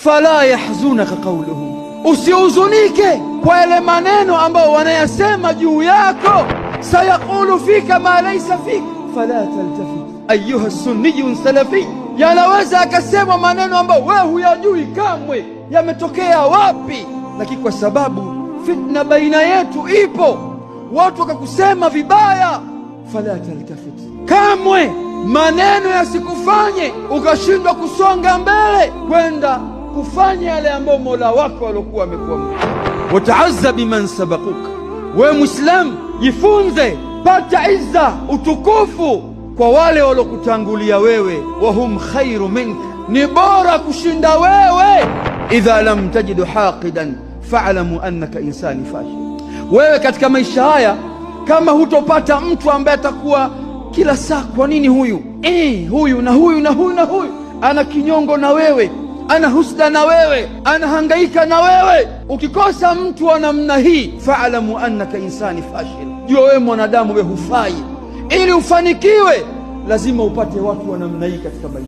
fala yahzunaka qawluhum, usihuzunike kwa yale maneno ambayo wanayasema juu yako. sayaqulu fika ma laysa fika fala taltafit ayuha sunniyun salafi, yanaweza akasema maneno ambayo wewe huyajui kamwe yametokea wapi, lakini kwa sababu fitna baina yetu ipo, watu wakakusema vibaya, fala taltafit, kamwe maneno yasikufanye ukashindwa kusonga mbele kwenda kufanya yale ambayo Mola wako alikuwa amekuamrisha. Wataazza biman sabakuka, we Muislam jifunze, pata izza, utukufu kwa wale walokutangulia wewe. Wahum khairu minka, ni bora kushinda wewe. Idha lam tajidu haqidan fa'lamu annaka insani fashil, wewe katika maisha haya kama hutopata mtu ambaye atakuwa kila saa, kwa nini huyu huyu na huyu na huyu na huyu ana kinyongo na wewe, ana husda na wewe, anahangaika na wewe, ukikosa mtu wa namna hii, fa'lamu annaka insani fashil, jua wewe mwanadamu wewe hufai. Ili ufanikiwe lazima upate watu wa namna hii katika maisha.